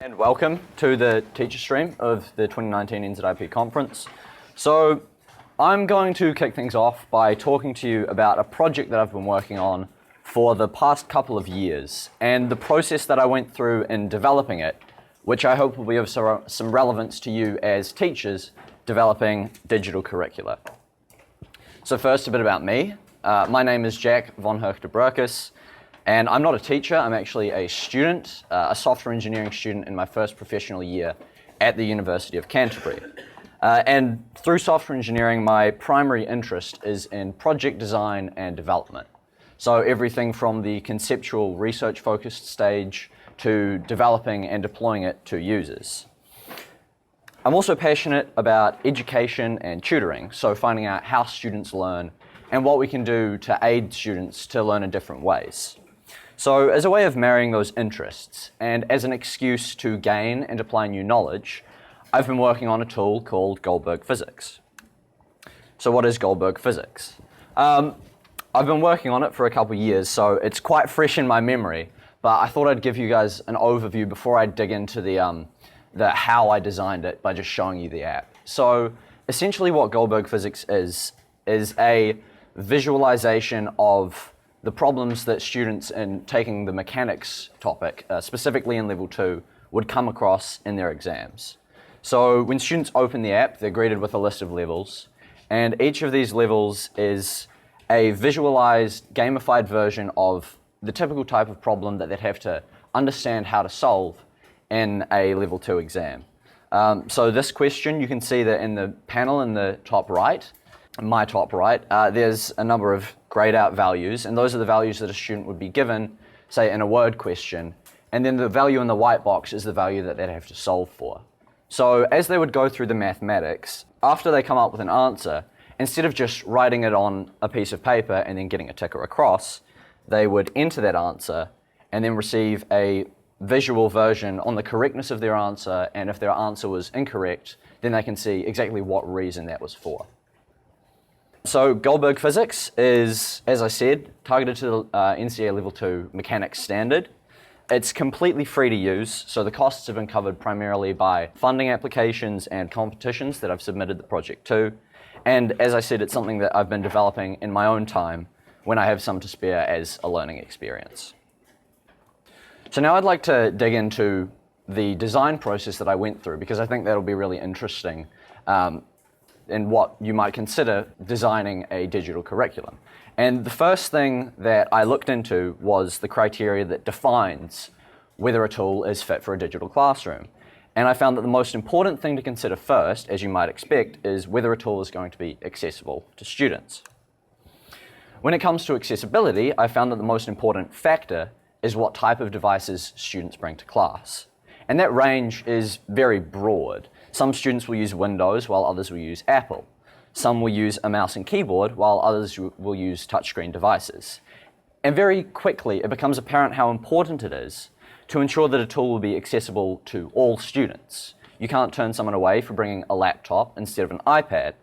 And welcome to the teacher stream of the 2019 NZIP conference. So I'm going to kick things off by talking to you about a project that I've been working on for the past couple of years and the process that I went through in developing it, which I hope will be of some relevance to you as teachers developing digital curricula. So first, a bit about me. My name is Jack von Herk-de-Brukes, and I'm not a teacher, I'm actually a student, a software engineering student in my first professional year at the University of Canterbury. And through software engineering, my primary interest is in project design and development. So everything from the conceptual research-focused stage to developing and deploying it to users. I'm also passionate about education and tutoring, so finding out how students learn and what we can do to aid students to learn in different ways. So as a way of marrying those interests and as an excuse to gain and apply new knowledge, I've been working on a tool called Goldberg Physics. So what is Goldberg Physics? I've been working on it for a couple of years, so it's quite fresh in my memory, but I thought I'd give you guys an overview before I dig into the how I designed it by just showing you the app. So essentially what Goldberg Physics is a visualization of the problems that students in taking the mechanics topic, specifically in level 2, would come across in their exams. So when students open the app, they're greeted with a list of levels, and each of these levels is a visualized, gamified version of the typical type of problem that they'd have to understand how to solve in a level 2 exam. So this question, you can see that in the panel in the top right, my top right, there's a number of grayed out values, and those are the values that a student would be given, say in a word question, and then the value in the white box is the value that they'd have to solve for. So as they would go through the mathematics, after they come up with an answer, instead of just writing it on a piece of paper and then getting a ticker across, they would enter that answer and then receive a visual version on the correctness of their answer, and if their answer was incorrect, then they can see exactly what reason that was for. So Goldberg Physics is, as I said, targeted to the NCA Level 2 Mechanics Standard. It's completely free to use, so the costs have been covered primarily by funding applications and competitions that I've submitted the project to. And as I said, it's something that I've been developing in my own time when I have some to spare as a learning experience. So now I'd like to dig into the design process that I went through, because I think that'll be really interesting in what you might consider designing a digital curriculum. And the first thing that I looked into was the criteria that defines whether a tool is fit for a digital classroom. And I found that the most important thing to consider first, as you might expect, is whether a tool is going to be accessible to students. When it comes to accessibility, I found that the most important factor is what type of devices students bring to class. And that range is very broad. Some students will use Windows while others will use Apple. Some will use a mouse and keyboard while others will use touchscreen devices. And very quickly it becomes apparent how important it is to ensure that a tool will be accessible to all students. You can't turn someone away for bringing a laptop instead of an iPad,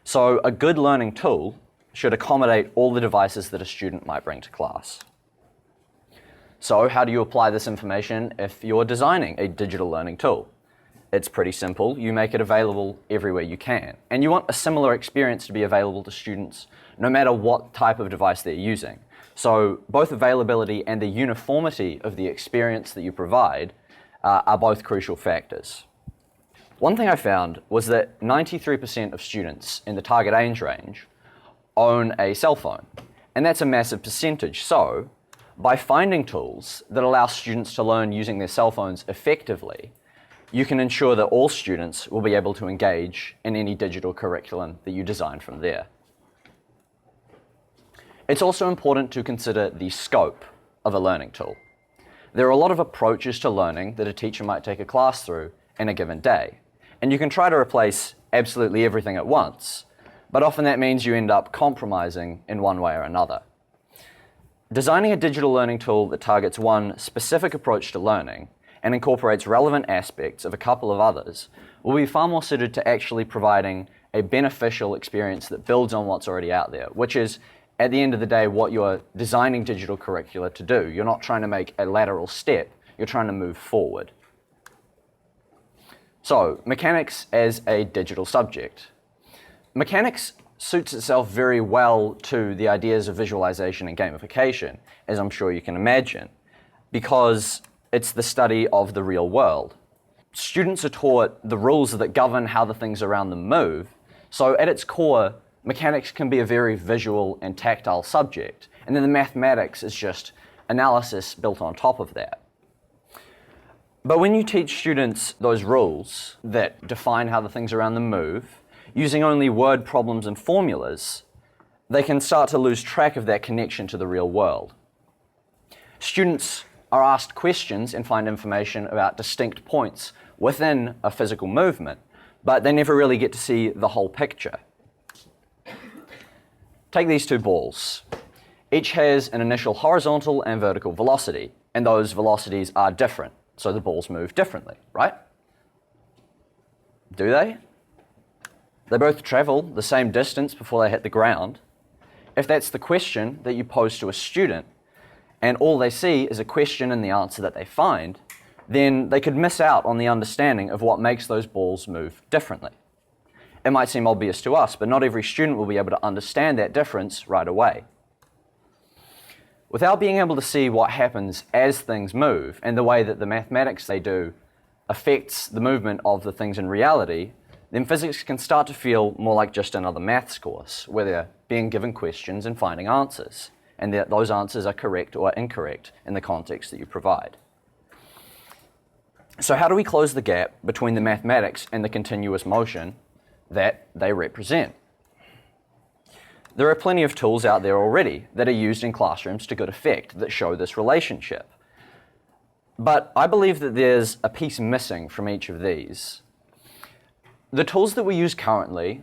so a good learning tool should accommodate all the devices that a student might bring to class. So how do you apply this information if you're designing a digital learning tool? It's pretty simple. You make it available everywhere you can. And you want a similar experience to be available to students no matter what type of device they're using. So both availability and the uniformity of the experience that you provide are both crucial factors. One thing I found was that 93% of students in the target age range own a cell phone. And that's a massive percentage. So by finding tools that allow students to learn using their cell phones effectively, you can ensure that all students will be able to engage in any digital curriculum that you design from there. It's also important to consider the scope of a learning tool. There are a lot of approaches to learning that a teacher might take a class through in a given day, and you can try to replace absolutely everything at once, but often that means you end up compromising in one way or another. Designing a digital learning tool that targets one specific approach to learning and incorporates relevant aspects of a couple of others will be far more suited to actually providing a beneficial experience that builds on what's already out there, which is, at the end of the day, what you're designing digital curricula to do. You're not trying to make a lateral step, you're trying to move forward. So, mechanics as a digital subject. Mechanics suits itself very well to the ideas of visualization and gamification, as I'm sure you can imagine, because it's the study of the real world. Students are taught the rules that govern how the things around them move, so at its core, mechanics can be a very visual and tactile subject, and then the mathematics is just analysis built on top of that. But when you teach students those rules that define how the things around them move, using only word problems and formulas, they can start to lose track of that connection to the real world. Students are asked questions and find information about distinct points within a physical movement, but they never really get to see the whole picture. Take these two balls. Each has an initial horizontal and vertical velocity, and those velocities are different, so the balls move differently, right? Do they? They both travel the same distance before they hit the ground. If that's the question that you pose to a student, and all they see is a question and the answer that they find, then they could miss out on the understanding of what makes those balls move differently. It might seem obvious to us, but not every student will be able to understand that difference right away. Without being able to see what happens as things move and the way that the mathematics they do affects the movement of the things in reality, then physics can start to feel more like just another maths course, where they're being given questions and finding answers, and that those answers are correct or incorrect in the context that you provide. So how do we close the gap between the mathematics and the continuous motion that they represent? There are plenty of tools out there already that are used in classrooms to good effect that show this relationship. But I believe that there's a piece missing from each of these. The tools that we use currently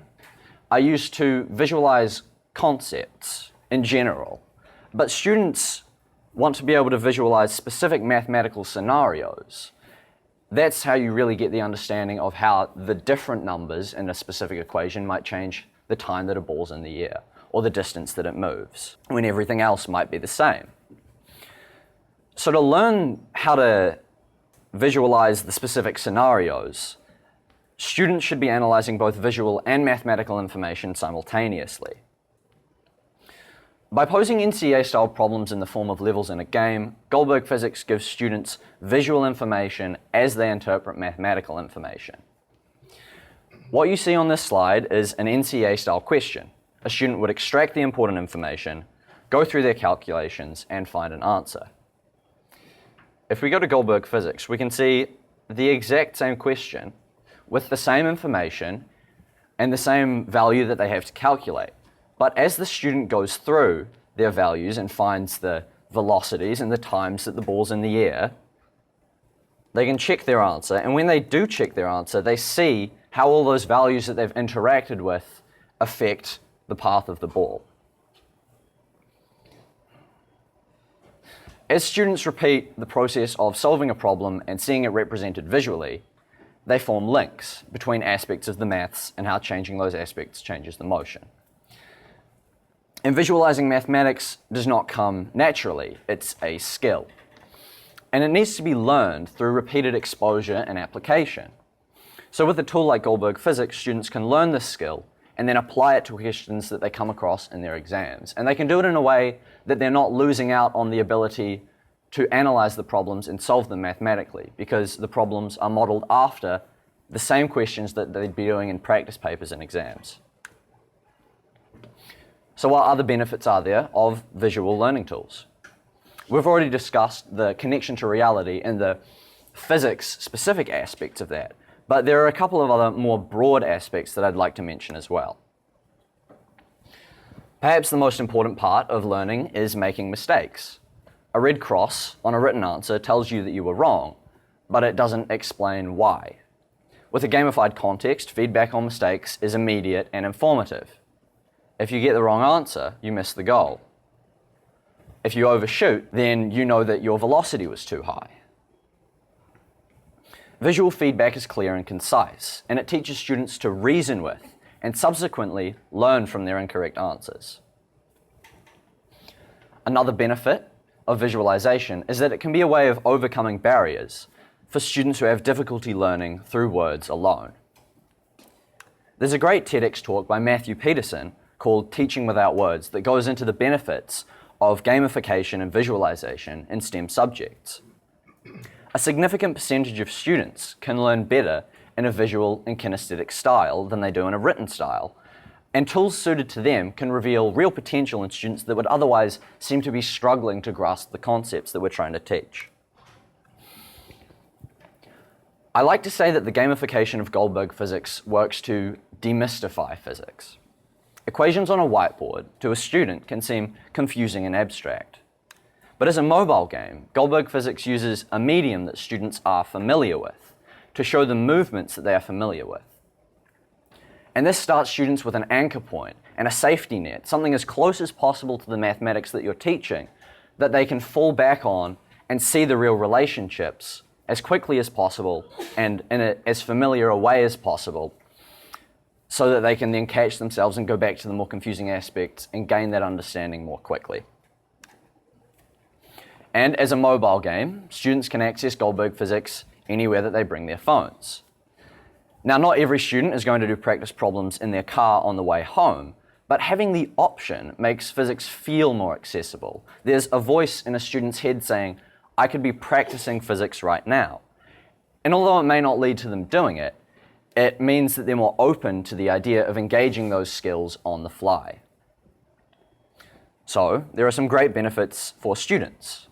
are used to visualize concepts in general, but students want to be able to visualize specific mathematical scenarios. That's how you really get the understanding of how the different numbers in a specific equation might change the time that a ball's in the air, or the distance that it moves, when everything else might be the same. So to learn how to visualize the specific scenarios, students should be analyzing both visual and mathematical information simultaneously. By posing NCEA-style problems in the form of levels in a game, Goldberg Physics gives students visual information as they interpret mathematical information. What you see on this slide is an NCEA-style question. A student would extract the important information, go through their calculations, and find an answer. If we go to Goldberg Physics, we can see the exact same question with the same information and the same value that they have to calculate. But as the student goes through their values and finds the velocities and the times that the ball's in the air, they can check their answer. And when they do check their answer, they see how all those values that they've interacted with affect the path of the ball. As students repeat the process of solving a problem and seeing it represented visually, they form links between aspects of the maths and how changing those aspects changes the motion. And visualizing mathematics does not come naturally, it's a skill. And it needs to be learned through repeated exposure and application. So with a tool like Goldberg Physics, students can learn this skill and then apply it to questions that they come across in their exams. And they can do it in a way that they're not losing out on the ability to analyze the problems and solve them mathematically, because the problems are modeled after the same questions that they'd be doing in practice papers and exams. So what other benefits are there of visual learning tools? We've already discussed the connection to reality and the physics-specific aspects of that, but there are a couple of other more broad aspects that I'd like to mention as well. Perhaps the most important part of learning is making mistakes. A red cross on a written answer tells you that you were wrong, but it doesn't explain why. With a gamified context, feedback on mistakes is immediate and informative. If you get the wrong answer, you miss the goal. If you overshoot, then you know that your velocity was too high. Visual feedback is clear and concise, and it teaches students to reason with and subsequently learn from their incorrect answers. Another benefit of visualization is that it can be a way of overcoming barriers. for students who have difficulty learning through words alone. There's a great TEDx talk by Matthew Peterson called Teaching Without Words that goes into the benefits of gamification and visualization in STEM subjects. A significant percentage of students can learn better in a visual and kinesthetic style than they do in a written style, and tools suited to them can reveal real potential in students that would otherwise seem to be struggling to grasp the concepts that we're trying to teach. I like to say that the gamification of Goldberg physics works to demystify physics. Equations on a whiteboard to a student can seem confusing and abstract. But as a mobile game, Goldberg physics uses a medium that students are familiar with to show them movements that they are familiar with. And this starts students with an anchor point and a safety net, something as close as possible to the mathematics that you're teaching, that they can fall back on and see the real relationships as quickly as possible and in as familiar a way as possible, so that they can then catch themselves and go back to the more confusing aspects and gain that understanding more quickly. And as a mobile game, students can access Goldberg physics anywhere that they bring their phones. Now, not every student is going to do practice problems in their car on the way home, but having the option makes physics feel more accessible. There's a voice in a student's head saying, I could be practicing physics right now. And although it may not lead to them doing it, it means that they're more open to the idea of engaging those skills on the fly. So, there are some great benefits for students.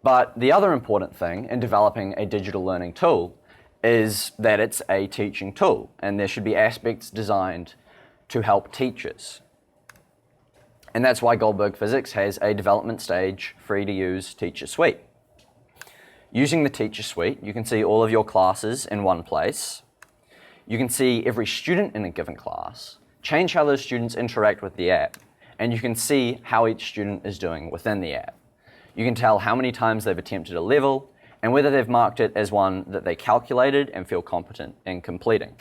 But the other important thing in developing a digital learning tool is that it's a teaching tool, and there should be aspects designed to help teachers. And that's why Goldberg Physics has a development stage, free-to-use teacher suite. Using the teacher suite, you can see all of your classes in one place. You can see every student in a given class, change how those students interact with the app, and you can see how each student is doing within the app. You can tell how many times they've attempted a level, and whether they've marked it as one that they calculated and feel competent in completing.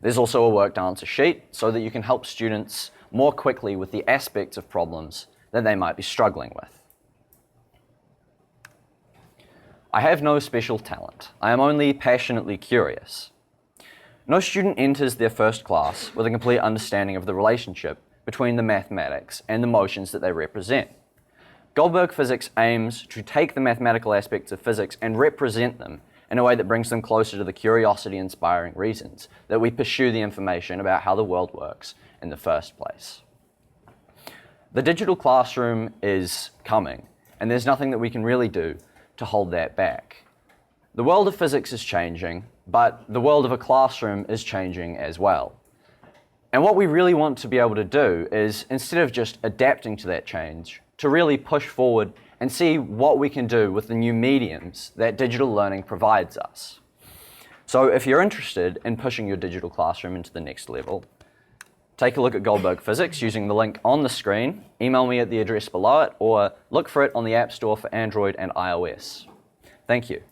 There's also a worked answer sheet so that you can help students more quickly with the aspects of problems that they might be struggling with. I have no special talent. I am only passionately curious. No student enters their first class with a complete understanding of the relationship between the mathematics and the motions that they represent. Goldberg Physics aims to take the mathematical aspects of physics and represent them in a way that brings them closer to the curiosity-inspiring reasons that we pursue the information about how the world works in the first place. The digital classroom is coming, and there's nothing that we can really do to hold that back. The world of physics is changing, but the world of a classroom is changing as well. And what we really want to be able to do is, instead of just adapting to that change, to really push forward and see what we can do with the new mediums that digital learning provides us. So if you're interested in pushing your digital classroom into the next level, take a look at Goldberg Physics using the link on the screen, email me at the address below it, or look for it on the App Store for Android and iOS. Thank you.